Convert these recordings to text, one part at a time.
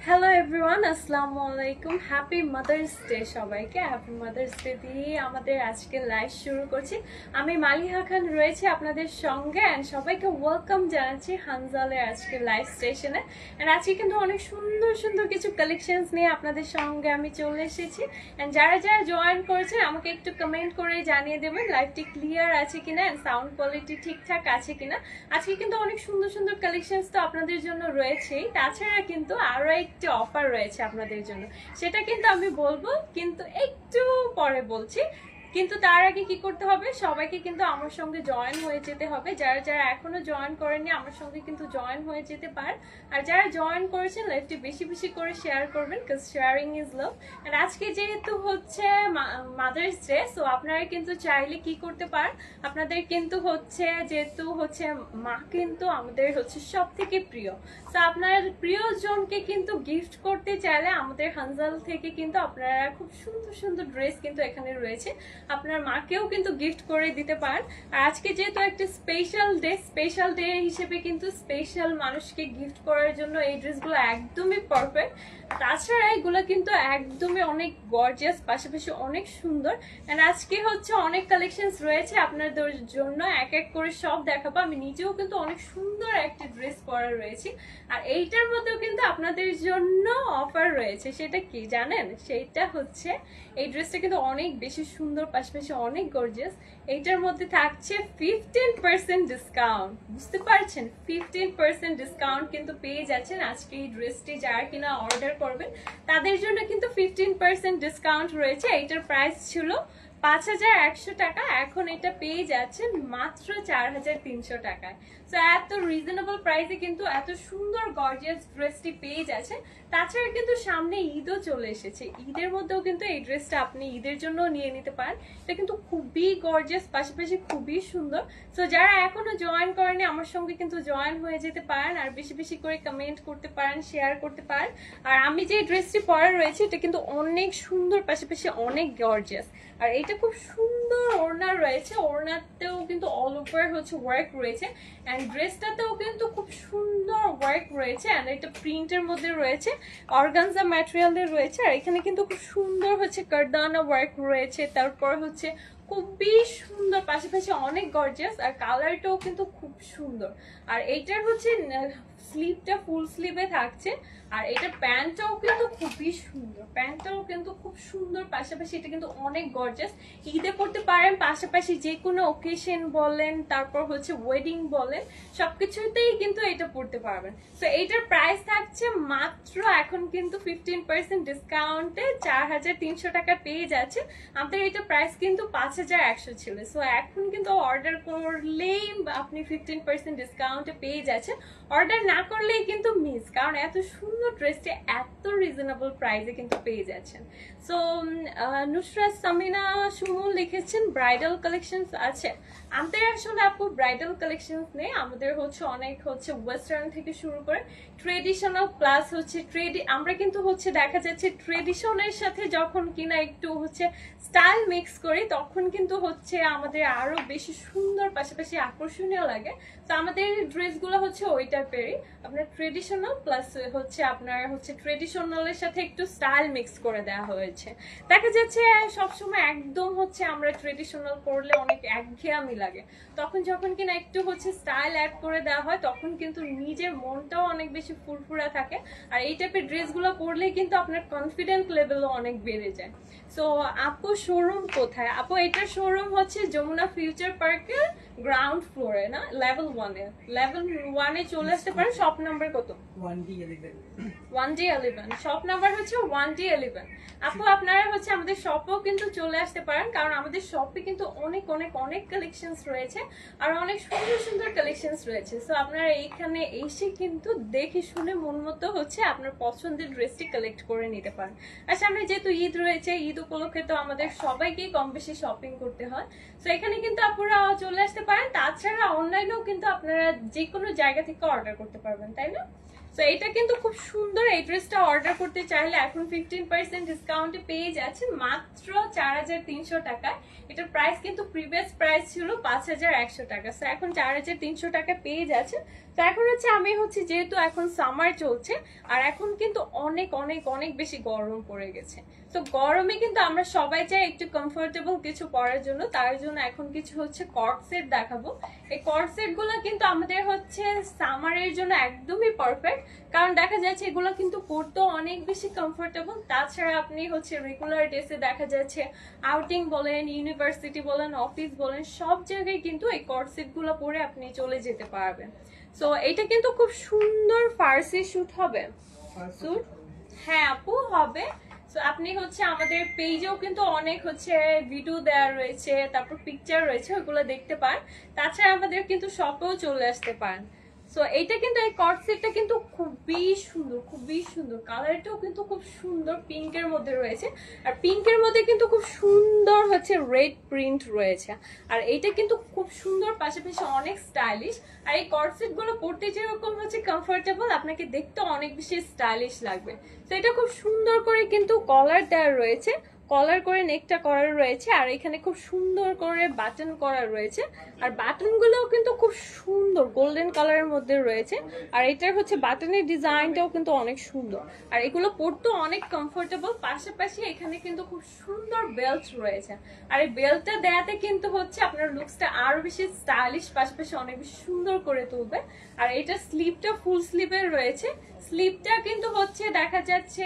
Hello everyone, আসসালামু আলাইকুম। Happy mother's day সবাইকে। হ্যাপি মাদার্স ডে দিয়ে আমাদের আজকে লাইভ শুরু করছি। আমি মালিহা খান রয়েছি আপনাদের সঙ্গে অ্যান্ড সবাইকে ওয়েলকাম জানাচ্ছি হানজালের আজকে লাইভ স্টেশনে। অ্যান্ড আজকে কিন্তু অনেক সুন্দর সুন্দর কিছু কালেকশনস নিয়ে আপনাদের সঙ্গে আমি চলে এসেছি। অ্যান্ড যারা যারা জয়েন করেছেন আমাকে একটু কমেন্ট করে জানিয়ে দেবেন লাইভটি ক্লিয়ার আছে কিনা অ্যান্ড সাউন্ড কোয়ালিটি ঠিকঠাক আছে কিনা। আজকে কিন্তু অনেক সুন্দর সুন্দর কালেকশনস তো আপনাদের জন্য রয়েছেই, তাছাড়া কিন্তু আরো একটি অফার রয়েছে আপনাদের জন্য, সেটা কিন্তু আমি বলবো কিন্তু একটু পরে বলছি। কিন্তু তার আগে কি করতে হবে, সবাইকে কিন্তু আমার সঙ্গে জয়েন হয়ে যেতে হবে। যারা যারা এখনো জয়েন করেননি আমার সঙ্গে কিন্তু জয়েন হয়ে যেতে পারেন, আর যারা জয়েন করেছেন লাইভটি বেশি বেশি করে শেয়ার করবেন, কাজ শেয়ারিং ইজ লাভ। আর আজকে যেহেতু হচ্ছে মাদার্স ডে, সো আপনারা কিন্তু চাইলে কি করতে পারেন, আপনাদের কিন্তু হচ্ছে যেহেতু হচ্ছে মা কিন্তু আমাদের হচ্ছে সব থেকে প্রিয়, তো আপনার প্রিয়জনকে কিন্তু গিফট করতে চাইলে আমাদের হানজাল থেকে কিন্তু আপনারা খুব সুন্দর সুন্দর ড্রেস কিন্তু এখানে রয়েছে, আপনার মাকেও কিন্তু গিফট করে দিতে পারেন। আর আজকে যেহেতু একটা স্পেশাল ডে হিসেবে কিন্তু স্পেশাল মানুষকে গিফট করার জন্য এই ড্রেসগুলো একদমই পারফেক্ট। তাছাড়া এগুলো কিন্তু একদমই অনেক গর্জিয়াস, পাশাপাশি অনেক সুন্দর। এন্ড আজকে হচ্ছে অনেক কালেকশনস রয়েছে আপনাদের জন্য, এক এক করে সব দেখাবো। আমি নিজেও কিন্তু অনেক সুন্দর একটা ড্রেস পরা রয়েছি, আর এইটার মধ্যেও কিন্তু আপনাদের জন্য অফার রয়েছে। সেটা কি জানেন, সেইটা হচ্ছে এই ড্রেসটা কিন্তু অনেক বেশি সুন্দর, পাশাপাশি অনেক গর্জিয়াস। এইটার মধ্যে থাকছে 15% ডিসকাউন্ট। বুঝতে পারছেন, 15% ডিসকাউন্ট কিন্তু পেয়ে যাচ্ছেন আজকে এই ড্রেসটি যারা কিনা অর্ডার করবেন তাদের জন্য কিন্তু 15% ডিসকাউন্ট রয়েছে। এইটার প্রাইস ছিল 5100 টাকা, এখন এটা পেয়ে যাচ্ছেন মাত্র 4300 টাকায়। তো এত রিজনেবল প্রাইসে কিন্তু এত সুন্দর গর্জিয়াস ড্রেসটি পেয়ে যাচ্ছে। তাছাড়া কিন্তু সামনে ঈদও চলে এসেছে, ঈদের মধ্যেও কিন্তু এই ড্রেসটা আপনি ঈদের জন্য নিয়ে নিতে পারেন। এটা কিন্তু খুবই গর্জিয়াস, পাশাপাশি খুবই সুন্দর। তো যারা এখনো জয়েন করেনি আমার সঙ্গে কিন্তু জয়েন হয়ে যেতে পারেন, আর বেশি বেশি করে কমেন্ট করতে পারেন, শেয়ার করতে পারেন। আর আমি যে ড্রেসটি পরা রয়েছে এটা কিন্তু অনেক সুন্দর, পাশাপাশি অনেক গর্জিয়াস। আর এটা খুব সুন্দর ওড়না রয়েছে, ওড়নাতেও কিন্তু অল ওভার হচ্ছে ওয়ার্ক রয়েছে, এন্ড ড্রেসটাতেও কিন্তু খুব সুন্দর ওয়ার্ক রয়েছে। এন্ড এটা প্রিন্টের মধ্যে রয়েছে, অর্গানজা ম্যাটেরিয়ালের রয়েছে। আর এখানে কিন্তু খুব সুন্দর হচ্ছে কারদানা ওয়ার্ক রয়েছে, তারপর হচ্ছে খুবই সুন্দর, পাশাপাশি অনেক গর্জিয়াস। আর কালারটাও কিন্তু খুব সুন্দর। আর এইটার হচ্ছে স্লিভটা ফুল স্লিভে থাকছে, আর এটা প্যান্টটাও কিন্তু খুবই সুন্দর, প্যান্টটাও কিন্তু খুব সুন্দর, পাশাপাশি এটা কিন্তু অনেক গর্জিয়াস। ঈদে পড়তে পারেন, পাশাপাশি যে কোনো ওকেশন বলেন, তারপর হচ্ছে ওয়েডিং বলেন, সবকিছুতেই কিন্তু এটা পড়তে পারবেন। তো এইটার প্রাইস থাকছে মাত্র এখন কিন্তু 15% ডিসকাউন্টে 4300 টাকা পেয়ে যাচ্ছে। আমাদের এটা প্রাইস কিন্তু 5100 ছিল, সো এখন কিন্তু অর্ডার করলেই আপনি 15% ডিসকাউন্টে পেয়ে যাচ্ছেন। অর্ডার না করলেই কিন্তু মিস, কারণ এত সুন্দর ড্রেসটি এত রিজনেবল প্রাইসে কিন্তু পেয়ে যাচ্ছেন। সো নুসরাত সামিনা সুমুল লিখেছেন ব্রাইডাল কালেকশনস আছে। আমাদের আসলে আপু ব্রাইডাল কালেকশনস নেই, আমাদের হচ্ছে অনেক হচ্ছে ওয়েস্টার্ন থেকে শুরু করে ট্রেডিশনাল, প্লাস হচ্ছে আমরা কিন্তু হচ্ছে দেখা যাচ্ছে ট্রেডিশনের সাথে যখন কিনা একটু হচ্ছে স্টাইল মিক্স করি তখন কিন্তু হচ্ছে আমাদের আরো বেশি সুন্দর, পাশাপাশি আকর্ষণীয় লাগে। তো আমাদের ড্রেসগুলো হচ্ছে ওই টাইপেরই, আপনার ট্রেডিশনাল প্লাস হচ্ছে আপনার হচ্ছে ট্রেডিশনালের সাথে একটু স্টাইল মিক্স করে দেওয়া হয়েছে। দেখা যাচ্ছে সবসময় একদম হচ্ছে আমরা ট্রেডিশনাল পরলে অনেক একঘেয়েমি লাগে, তখন যখন কিনা একটু হচ্ছে স্টাইল অ্যাড করে দেওয়া হয় তখন কিন্তু নিজের মনটাও অনেক বেশি ফুরফুরা থাকে। আর এই টাইপের ড্রেসগুলো পরলে কিন্তু আপনার কনফিডেন্ট লেভেলও অনেক বেড়ে যায়। সো আপু শোরুম কোথায়? আপু এটার শোরুম হচ্ছে যমুনা ফিউচার পার্কের গ্রাউন্ড ফ্লোরে, না লেভেল 1-এ চলে আসতে পারেন। শপ নাম্বার কত? 1D11 শপ নাম্বার হচ্ছে 1D11। আপু আপনারা হচ্ছে আমাদের শপেও কিন্তু চলে আসতে পারেন, কারণ আমাদের শপে কিন্তু অনেক অনেক অনেক কালেকশনস রয়েছে, আর অনেক সুন্দর সুন্দর কালেকশনস রয়েছে। সো আপনারা এইখানে এসে কিন্তু দেখে শুনে মন মতো হচ্ছে আপনার পছন্দের ড্রেসটি কালেক্ট করে নিতে পারেন। আর সামনে যেহেতু ঈদ রয়েছে, ঈদ উপলক্ষে তো আমাদের সবাইকেই কম বেশি শপিং করতে হয়, তো এখানে কিন্তু আপনারা চলে আসতে পারেন। তাছাড়া অনলাইনেও কিন্তু আপনারা যে কোনো জায়গা থেকে অর্ডার করতে পারবেন, তাই না? তো এটা কিন্তু খুব সুন্দর, এই ড্রেসটা অর্ডার করতে চাইলে এখন 15% ডিসকাউন্টে পেয়ে যাচ্ছে মাত্র 4300 টাকায়। এটার প্রাইস কিন্তু প্রিভিয়াস প্রাইস ছিল 5100 টাকা, সো এখন 4300 টাকা পেয়ে যাচ্ছে। তো এখন হচ্ছে আমি হচ্ছে যেহেতু এখন সামার চলছে আর এখন কিন্তু অনেক অনেক অনেক বেশি গরম পড়ে গেছে, তো গরমে কিন্তু আমরা সবাই চাই একটু কমফোর্টেবল কিছু পরার জন্য, তার জন্য এখন কিছু হচ্ছে কর্ড সেট দেখাবো। এই কর্ড সেট গুলো কিন্তু আমাদের হচ্ছে সামারের জন্য একদমই পারফেক্ট, কারণ দেখা যাচ্ছে এগুলো কিন্তু পরতেও অনেক বেশি কমফোর্টেবল। তাছাড়া আপনি হচ্ছে রেগুলার ডেসে দেখা যাচ্ছে আউটিং বলেন, ইউনিভার্সিটি বলেন, অফিস বলেন, সব জায়গায় কিন্তু এই কর্ড সেট গুলো পরে আপনি চলে যেতে পারবেন। সো এটা কিন্তু খুব সুন্দর ফার্সি শুট হবে। শুট হ্যাঁ আপু হবে। তো আপনি হচ্ছে আমাদের পেজেও কিন্তু অনেক হচ্ছে ভিডিও দেওয়া রয়েছে, তারপর পিকচার রয়েছে, ওগুলো দেখতে পান। তাছাড়া আমাদের কিন্তু শপেও চলে আসতে পারেন। সো এইটা কিন্তু এই কট সেটটা কিন্তু খুবই সুন্দর, খুবই সুন্দর, কালারটাও কিন্তু খুব সুন্দর, পিঙ্কের মধ্যে রয়েছে। আর পিঙ্কের মধ্যে কিন্তু খুব সুন্দর হচ্ছে রেড প্রিন্ট রয়েছে। আর এইটা কিন্তু খুব সুন্দর, পাশাপাশি অনেক স্টাইলিশ। আর এই কট সেট গুলো পরতে যেরকম হচ্ছে কমফোর্টেবল, আপনাকে দেখতে অনেক বেশি স্টাইলিশ লাগবে। তো এটা খুব সুন্দর করে কিন্তু কলার দেওয়া রয়েছে, কলার করে নেকটা করা রয়েছে, আর এখানে খুব সুন্দর করে বাটন করা রয়েছে। আর বাটন গুলোও কিন্তু খুব সুন্দর গোল্ডেন কালারের মধ্যে রয়েছে। আর এটার হচ্ছে বাটনের ডিজাইনটাও কিন্তু অনেক সুন্দর, আর এগুলো পরতেও অনেক কমফোর্টেবল। পাশাপাশি এখানে কিন্তু খুব সুন্দর বেল্ট রয়েছে, আর এই বেল্টটা দেয়াতে কিন্তু হচ্ছে আপনার লুকসটা আরো বেশি স্টাইলিশ, পাশাপাশি অনেক বেশি সুন্দর করে তুলবে। আর এটা স্লিভটা ফুল স্লিভের রয়েছে। স্লিভটা কিন্তু হচ্ছে দেখা যাচ্ছে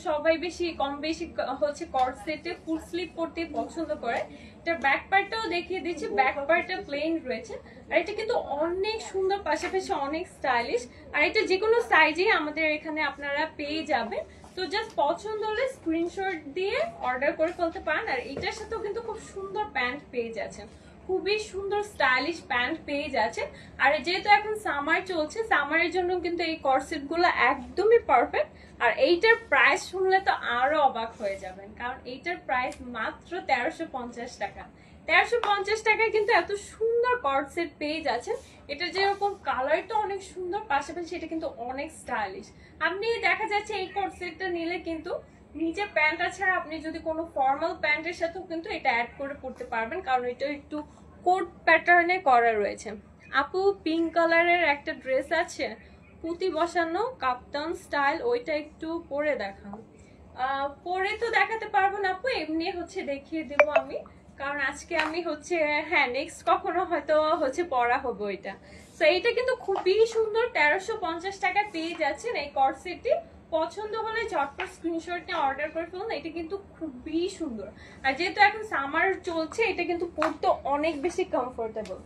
সবাই বেশি কম বেশি হচ্ছে কর্ড সেটে ফুল স্লিভ পরতে পছন্দ করে। এটা ব্যাক পার্টটাও দেখিয়ে দিচ্ছি, ব্যাক পার্টটা প্লেন রয়েছে। আর এটা কিন্তু অনেক সুন্দর, পাশাপাশি অনেক স্টাইলিশ। আর এটা যে কোনো সাইজেই আমাদের এখানে আপনারা পেয়ে যাবেন। তো জাস্ট পছন্দ হলে স্ক্রিনশট দিয়ে অর্ডার করে ফেলতে পারেন। আর এটার সাথেও কিন্তু খুব সুন্দর প্যান্ট পেয়ে যাচ্ছেন, খুবই সুন্দর স্টাইলিশ প্যান্ট পেয়ে যাচ্ছে। আর যেহেতু এখন সামার চলছে, সামারের জন্য কিন্তু এই কর্সেট গুলো একদমই পারফেক্ট। আর এইটার প্রাইস শুনলে তো আরো অবাক হয়ে যাবেন, কারণ এইটার প্রাইস মাত্র 1350 টাকা। 1350 টাকায় কিন্তু এত সুন্দর কর্সেট পেয়ে যাচ্ছেন। এটা যেরকম কালারটা অনেক সুন্দর, পাশাপাশি এটা কিন্তু অনেক স্টাইলিশ। আপনি দেখা যাচ্ছে এই কর্সেটটা নিলে কিন্তু নিচে প্যান্ট ছাড়া আপনি যদি কোনো ফর্মাল প্যান্টের সাথেও কিন্তু এটা অ্যাড করে পড়তে পারবেন, কারণ এটা একটু কোট প্যাটার্নে করা রয়েছে। আপু পিঙ্ক কালারের একটা ড্রেস আছে পুঁতি বসানো কাপ্তান স্টাইল, ওইটা একটু পরে দেখান। পরে তো দেখাতে পারবো না আপু, এমনি হচ্ছে দেখিয়ে দেবো আমি, কারণ আজকে আমি হচ্ছে হ্যাঁ নেক্সট কখনো হয়তো হচ্ছে পরা হবে ওইটা। তো এইটা কিন্তু খুবই সুন্দর, 1350 টাকায় পেয়ে যাচ্ছেন এই কর্ড সেটটি। পছন্দ হলে ঝটপট স্ক্রিনশট নিয়ে অর্ডার করে ফেলুন, এটা কিন্তু খুবই সুন্দর। আর যেহেতু এখন সামার চলছে, এটা কিন্তু পরতে অনেক বেশি কমফোর্টেবল।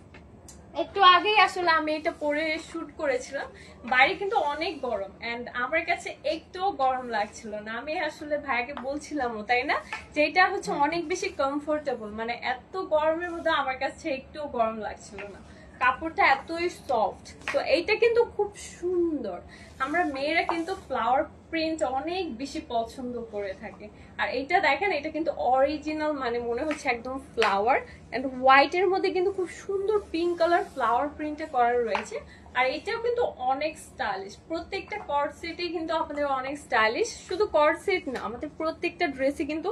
একটু আগেই আসলে আমি এটা পরে শুট করেছিলাম, বাইরে কিন্তু অনেক গরম, এন্ড আমার কাছে একটুও গরম লাগছিল না। আমি আসলে ভাইয়াকে বলছিলাম তাই না, যে এটা হচ্ছে অনেক বেশি কমফোর্টেবল, মানে এত গরমের মধ্যে আমার কাছে একটুও গরম লাগছিল না, কাপড়টা এতই সফট। তো এইটা কিন্তু খুব সুন্দর, আমরা মেয়েরা কিন্তু ফ্লাওয়ার প্রিন্ট অনেক বেশি পছন্দ করে থাকে। আর এটা দেখেন, এটা কিন্তু অরিজিনাল, মানে মনে হচ্ছে একদম ফ্লাওয়ার, এন্ড হোয়াইট এর মধ্যে কিন্তু খুব সুন্দর পিঙ্ক কালার ফ্লাওয়ার প্রিন্টে করা রয়েছে। আর এটাও কিন্তু অনেক স্টাইলিশ, প্রত্যেকটা কর্ড সেটই কিন্তু আমাদের অনেক স্টাইলিশ। শুধু কর্ড সেট না, আমাদের প্রত্যেকটা ড্রেসই কিন্তু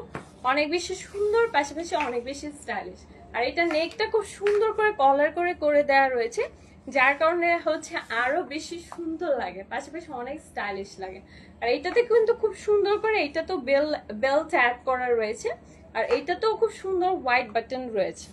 অনেক বেশি সুন্দর, পাশাপাশি অনেক বেশি স্টাইলিশ। আর এটা নেকটা খুব সুন্দর করে কলার করে করে দেওয়া রয়েছে, যার কারণে হচ্ছে আরো বেশি সুন্দর লাগে, পাশাপাশি অনেক স্টাইলিশ লাগে। আর এইটাতে কিন্তু খুব সুন্দর করে এটা তো বেল্ট অ্যাড করা রয়েছে। আর এইটাতেও খুব সুন্দর হোয়াইট বাটন রয়েছে,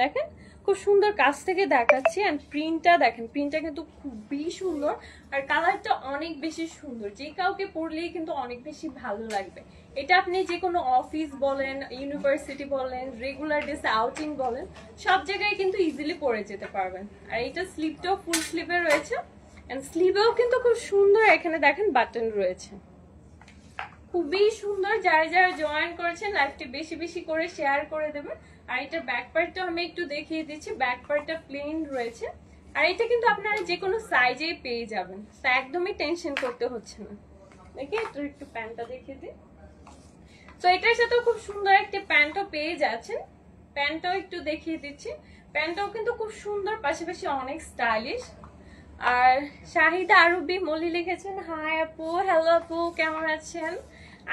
দেখেন খুব সুন্দর কাছ থেকে দেখাচ্ছি। এন্ড প্রিন্টটা দেখেন, প্রিন্টটা কিন্তু খুবই সুন্দর, আর কালারটা অনেক বেশি সুন্দর, যে কাউকে পরলেই কিন্তু অনেক বেশি ভালো লাগবে। এটা আপনি যে কোনো অফিস বলেন, ইউনিভার্সিটি বলেন, রেগুলার ডেস আউটিং বলেন, সব জায়গায় কিন্তু ইজিলি পরে যেতে পারবেন। আর এটা স্লিভটাও ফুল স্লিভে রয়েছে, এন্ড স্লিভেও কিন্তু খুব সুন্দর এখানে দেখেন বাটন রয়েছে, খুবই সুন্দর। যারা যারা জয়েন করেছেন লাইভটি বেশি বেশি করে শেয়ার করে দেবেন। আর এটা ব্যাক পার্টটা আমি একটু দেখিয়ে দিচ্ছি, ব্যাক পার্টটা প্লেন রয়েছে। আর এটা কিন্তু আপনারা যে কোনো সাইজেই পেয়ে যাবেন, তা একদমই টেনশন করতে হচ্ছে না। দেখি একটু প্যান্টটা দেখিয়ে দিই। তো এটার সাথে খুব সুন্দর একটা প্যান্টও পেয়ে যাচ্ছেন, প্যান্টটাও একটু দেখিয়ে দিচ্ছি। প্যান্টটাও কিন্তু খুব সুন্দর, পাশাপাশি অনেক স্টাইলিশ। আর শাহিদা আরবি মলি লিখেছেন, হাই আপু, হ্যালো আপু, কেমন আছেন?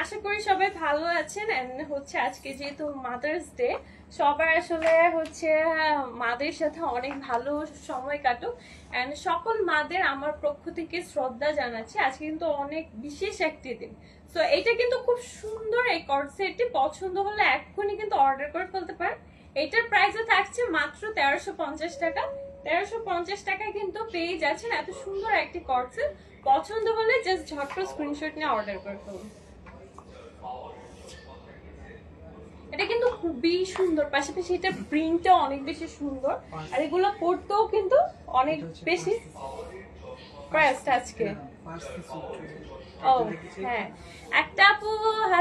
আশা করি সবাই ভালো আছেন। এন্ড হচ্ছে আজকে যেহেতু মাদার্স ডে, সবাই আসলে হচ্ছে মাদের সাথে অনেক ভালো সময় কাটুক। এন্ড সকল মাদের আমার পক্ষ থেকে শ্রদ্ধা জানাচ্ছি। আজকে কিন্তু অনেক বিশেষ একটি দিন। তো এটা কিন্তু খুব সুন্দর, এই কর্ড সেটটি পছন্দ হলে এক্ষুনি কিন্তু অর্ডার করে ফেলতে পারেন। এটার প্রাইসও থাকছে মাত্র 1350 টাকা। 1350 টাকায় কিন্তু পেয়ে যাচ্ছেন এত সুন্দর একটি কর্ড সেট। পছন্দ হলে জাস্ট ঝটপট স্ক্রিনশট নিয়ে অর্ডার করে ফেলুন। এটা কিন্তু খুবই সুন্দর, পাশাপাশি এটা প্রিন্টটাও অনেক বেশি সুন্দর, আর এগুলো পরতেও কিন্তু অনেক বেশি প্রাইস আজকে। ও হ্যাঁ, একটা আপু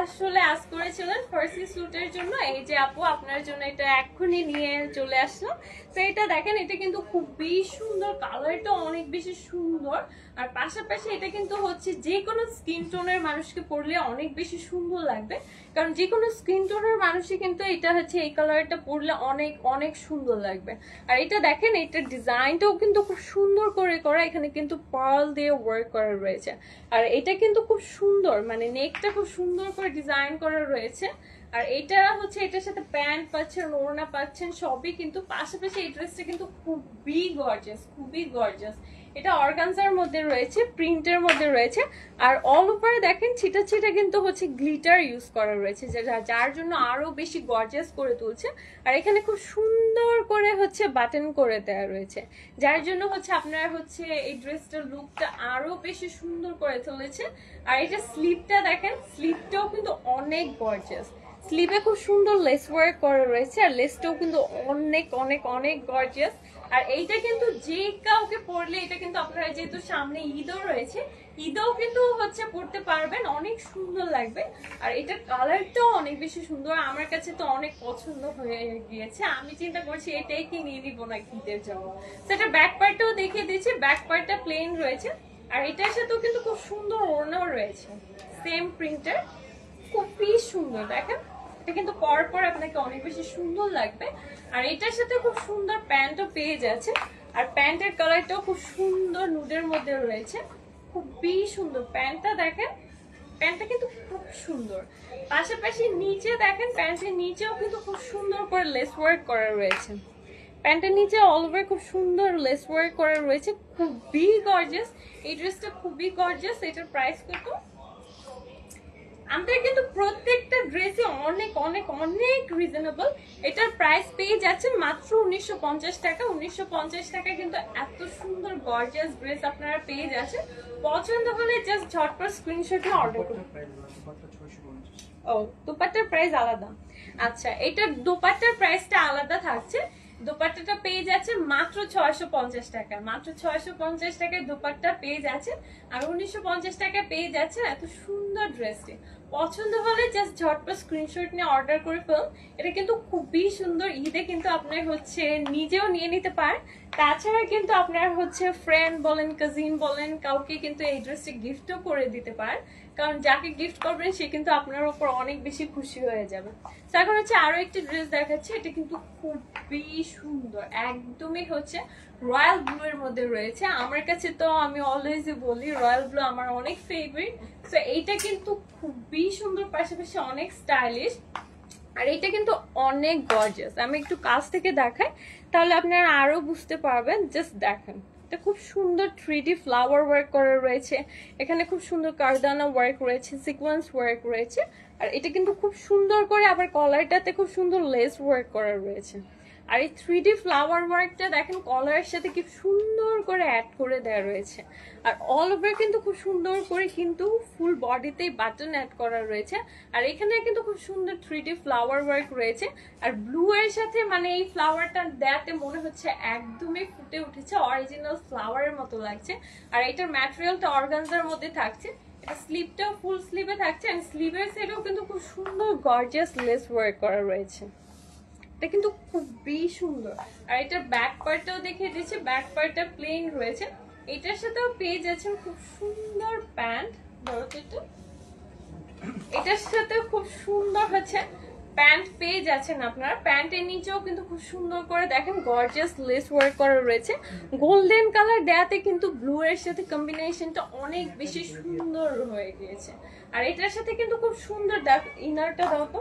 আসলে আজ করেছিলেন ফার্সি স্যুটের জন্য। এই যে আপু আপনার জন্য এটা এক্ষুনি নিয়ে চলে আসলো। তো এটা দেখেন, এটা কিন্তু খুবই সুন্দর, কালারটা অনেক বেশি সুন্দর। আর পাশাপাশি এটা কিন্তু হচ্ছে যে কোনো স্কিন টোনের মানুষকে পরলে অনেক বেশি সুন্দর লাগবে, কারণ যে কোনো স্কিন টোনের মানুষই কিন্তু এটা হচ্ছে এই কালারটা পরলে অনেক অনেক সুন্দর লাগবে। আর এটা দেখেন, এটার ডিজাইনটাও কিন্তু খুব সুন্দর করে করা, এখানে কিন্তু পার্ল দিয়ে ওয়ার্ক করা রয়েছে। আর এটা কিন্তু খুব সুন্দর, মানে নেকটা খুব সুন্দর করে ডিজাইন করা রয়েছে। আর এটা হচ্ছে এটার সাথে প্যান্ট পাচ্ছেন, ওড়না পাচ্ছেন, সবই কিন্তু। পাশাপাশি এই ড্রেসটা কিন্তু খুবই গর্জিয়াস, খুবই গর্জিয়াস। এটা অর্গানজার মধ্যে রয়েছে, প্রিন্টের মধ্যে রয়েছে, আর অল ওভার দেখেন ছিটা ছিটা কিন্তু হচ্ছে গ্লিটার ইউজ করা রয়েছে, যার জন্য আরো বেশি গর্জিয়াস করে তুলছে। আর এখানে খুব সুন্দর করে হচ্ছে বাটন করে দেওয়া রয়েছে, যার জন্য হচ্ছে আপনার হচ্ছে এই ড্রেসটার লুকটা আরো বেশি সুন্দর করে তুলেছে। আর এটা স্লিপটা দেখেন, স্লিপটাও কিন্তু অনেক গর্জিয়াস। স্লিপে খুব সুন্দর লেস ওয়ার্ক করা রয়েছে, আর লেসটাও কিন্তু অনেক অনেক অনেক গর্জিয়াস। আর এইটা কিন্তু যে কাউকে পরলে, এটা কিন্তু আপনারা যেহেতু সামনে ঈদও রয়েছে, ঈদেও কিন্তু হচ্ছে পরতে পারবেন, অনেক সুন্দর লাগবে। আর এটার কালারটাও অনেক বেশি সুন্দর, আমার কাছে তো অনেক পছন্দ হয়ে গিয়েছে। আমি চিন্তা করছি এটাই কি নিয়ে নিবো না ঈদের জন্য। সেটা ব্যাক পার্টটাও দেখিয়ে দিচ্ছি, ব্যাক পার্টটা প্লেন রয়েছে, আর এটার সাথেও কিন্তু খুব সুন্দর ওড়নাও রয়েছে, সেম প্রিন্টার, খুবই সুন্দর। দেখেন, এটা কিন্তু পরার পর আপনাকে অনেক বেশি সুন্দর লাগবে। আর এটার সাথে খুব সুন্দর প্যান্টও পেয়ে যাচ্ছে, আর প্যান্টের কালারটাও খুব সুন্দর নুডের মধ্যে রয়েছে, খুবই সুন্দর। প্যান্টটা দেখেন, প্যান্টটা কিন্তু খুব সুন্দর। পাশাপাশি নিচে দেখেন, প্যান্টের নিচেও কিন্তু খুব সুন্দর করে লেস ওয়ার্ক করা রয়েছে। প্যান্টের নিচে অল ওভার খুব সুন্দর লেস ওয়ার্ক করা রয়েছে, খুবই গর্জিয়াস। এই ড্রেসটা খুবই গর্জিয়াস। এটার প্রাইস কত? আমাদের কিন্তু প্রত্যেকটা ড্রেসই অনেক অনেক অনেক রিজনেবল। এটার প্রাইস পেয়ে যাচ্ছেন মাত্র 1950 টাকা। 1950 টাকা কিন্তু এত সুন্দর গর্জিয়াস ড্রেস আপনারা পেয়ে যাচ্ছেন। পছন্দ হলে জাস্ট ঝটপট স্ক্রিনশট নিয়ে অর্ডার করুন। ও, দোপাট্টার প্রাইস আলাদা। আচ্ছা, এটার দোপাট্টার প্রাইসটা আলাদা থাকছে। দোপাট্টাটা পেয়ে যাচ্ছেন মাত্র 650 টাকা। মাত্র 650 টাকায় দোপাট্টা পেয়ে যাচ্ছেন, আর 1950 টাকায় পেয়ে যাচ্ছেন এত সুন্দর ড্রেসটি। পছন্দ হলে জাস্ট ঝটপট স্ক্রিনশট নিয়ে অর্ডার করে ফেলুন। এটা কিন্তু খুবই সুন্দর, ঈদে কিন্তু আপনার হচ্ছে নিজেও নিয়ে নিতে পারেন, তাছাড়া কিন্তু আপনার হচ্ছে ফ্রেন্ড বলেন, কাজিন বলেন, কাউকে কিন্তু এই ড্রেসটি গিফটও করে দিতে পারেন, কারণ যাকে গিফট করবেন সে কিন্তু আপনার উপর অনেক বেশি খুশি হয়ে যাবে। তো এখন হচ্ছে আরো একটি ড্রেস দেখাচ্ছি, এটা কিন্তু খুবই সুন্দর, একদমই হচ্ছে রয়্যাল ব্লু এর মধ্যে রয়েছে। আমার কাছে তো আমি অলওয়েজই বলি রয়্যাল ব্লু আমার অনেক ফেভারিট। তো এইটা কিন্তু খুবই সুন্দর, পাশাপাশি অনেক স্টাইলিশ, আর এটা কিন্তু অনেক গর্জিয়াস। আমি একটু কাছ থেকে দেখাই, তাহলে আপনারা আরো বুঝতে পারবেন। জাস্ট দেখেন, এটা খুব সুন্দর 3D ফ্লাওয়ার ওয়ার্ক করা রয়েছে, এখানে খুব সুন্দর কারদানা ওয়ার্ক রয়েছে, সিকোয়েন্স ওয়ার্ক রয়েছে, আর এটা কিন্তু খুব সুন্দর করে আবার কলারটাতে খুব সুন্দর লেস ওয়ার্ক করা রয়েছে। আর এই 3D ফ্লাওয়ার ওয়ার্কটা দেখেন কলারের সাথে কি সুন্দর করে অ্যাড করে দেওয়া রয়েছে। আর অল ওভার কিন্তু খুব সুন্দর করে কিন্তু ফুল বডিতেই বাটন অ্যাড করা রয়েছে। আর এখানে কিন্তু খুব সুন্দর 3D ফ্লাওয়ার ওয়ার্ক রয়েছে। আর ব্লু এর সাথে মানে এই ফ্লাওয়ারটা দেয়াতে মনে হচ্ছে একদমই ফুটে উঠেছে, অরিজিনাল ফ্লাওয়ারের মতো লাগছে। আর এটার ম্যাটেরিয়ালটা অর্গানজার মধ্যে থাকছে, এটা স্লিভটাও ফুল স্লিভে থাকছে, আর স্লিভের সাইডেও কিন্তু খুব সুন্দর গর্জিয়াস লেস ওয়ার্ক করা রয়েছে। এটা কিন্তু খুবই সুন্দর। আর এটার ব্যাক পার্টটাও দেখিয়ে দিচ্ছি, ব্যাক পার্টটা প্লেন রয়েছে। এটার সাথেও পেয়ে যাচ্ছেন খুব সুন্দর প্যান্ট, এটার সাথে খুব সুন্দর হচ্ছে প্যান্ট পেয়ে যাচ্ছেন আপনারা। প্যান্টের নিচেও কিন্তু খুব সুন্দর করে দেখেন গর্জিয়াস লেস ওয়ার্ক করা রয়েছে। গোল্ডেন কালার দেয়াতে কিন্তু ব্লু এর সাথে কম্বিনেশনটা অনেক বেশি সুন্দর হয়ে গিয়েছে। আর এটার সাথে কিন্তু খুব সুন্দর ইনারটা দাও তো,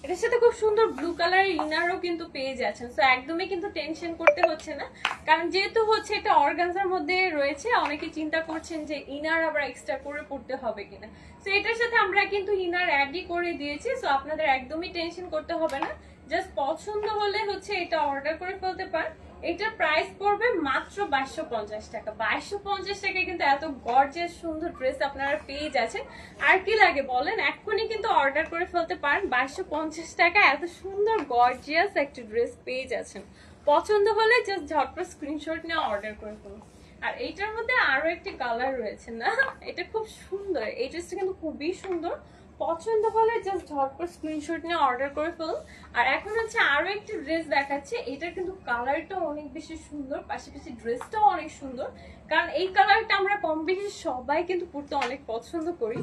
এটার সাথে খুব সুন্দর ব্লু কালারের ইনারও কিন্তু পেয়ে যাচ্ছেন। সো একদমই কিন্তু টেনশন করতে হচ্ছে না, কারণ যেহেতু হচ্ছে এটা অর্গানজার মধ্যে রয়েছে, অনেকে চিন্তা করছেন যে ইনার আবার এক্সট্রা করে পড়তে হবে কিনা। সো এটার সাথে আমরা কিন্তু ইনার অ্যাডই করে দিয়েছি। সো আপনাদের একদমই টেনশন করতে হবে না, জাস্ট পছন্দ হলে হচ্ছে এটা অর্ডার করে ফেলতে পারেন। এটার প্রাইস পড়বে মাত্র 2250 টাকা। 2250 টাকায় কিন্তু এত গর্জিয়াস সুন্দর ড্রেস আপনারা পেয়ে যাচ্ছেন। আর কি লাগে বলেন, এক্ষুনি কিন্তু অর্ডার করে ফেলতে পারেন। 2250 টাকা এত সুন্দর গর্জিয়াস একটা ড্রেস পেয়ে যাচ্ছেন। পছন্দ হলে জাস্ট ঝটপট স্ক্রিনশট নিয়ে অর্ডার করে ফেলুন। আর এইটার মধ্যে আরো একটি কালার রয়েছে না, এটা খুব সুন্দর। এই ড্রেসটা কিন্তু খুবই সুন্দর। পছন্দ হলে জাস্ট ঝটপট স্ক্রিনশট নিয়ে অর্ডার করে ফেলুন। আর এখন হচ্ছে আরো একটি ড্রেস দেখাচ্ছে, এটার কিন্তু কালারটা অনেক বেশি সুন্দর, পাশাপাশি ড্রেসটাও অনেক সুন্দর। কারণ এই কালারটা আমরা কম বেশি সবাই কিন্তু পরতে অনেক পছন্দ করি।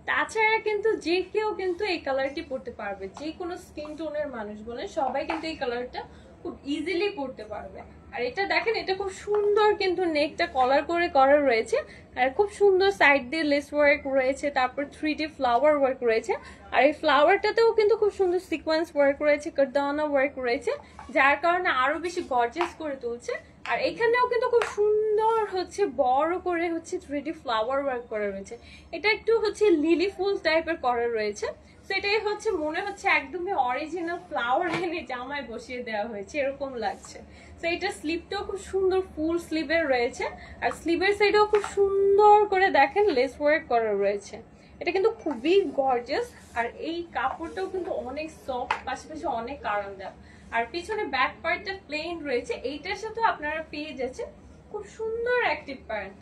তাছাড়া কিন্তু যে কেউ কিন্তু এই কালারটি পরতে পারবে, যে কোনো স্কিন টোনের মানুষ বলে সবাই কিন্তু এই কালারটা খুব ইজিলি পরতে পারবে। আর এটা দেখেন, এটা খুব সুন্দর কিন্তু নেকটা কলার করে করা রয়েছে, আর খুব সুন্দর সাইড দিয়ে লেস ওয়ার্ক রয়েছে, তারপর 3D ফ্লাওয়ার ওয়ার্ক রয়েছে। আর এই ফ্লাওয়ারটাতেও কিন্তু খুব সুন্দর সিকোয়েন্স ওয়ার্ক রয়েছে, কারদানা ওয়ার্ক রয়েছে, যার কারণে আরো বেশি গর্জিয়াস করে তুলছে। আর এখানেও কিন্তু খুব সুন্দর হচ্ছে বড় করে হচ্ছে 3D ফ্লাওয়ার ওয়ার্ক করা রয়েছে। এটা একটু হচ্ছে লিলি ফুল টাইপের করা রয়েছে। সেটাই হচ্ছে মনে হচ্ছে একদমই অরিজিনাল ফ্লাওয়ার এনে জামায় বসিয়ে দেওয়া হয়েছে, এরকম লাগছে। তো এটা স্লিভটাও খুব সুন্দর ফুল স্লিভের রয়েছে, আর স্লিভের সাইডেও খুব সুন্দর করে দেখেন লেস ওয়ার্ক করা রয়েছে। এটা কিন্তু খুবই গর্জিয়াস, আর এই কাপড়টাও কিন্তু অনেক সফট, পাশাপাশি অনেক আরামদায়ক। আর পিছনে ব্যাক পার্টটা প্লেন রয়েছে, এইটার সাথে আপনারা পেয়ে যাচ্ছেন খুব সুন্দর একটি প্যান্ট।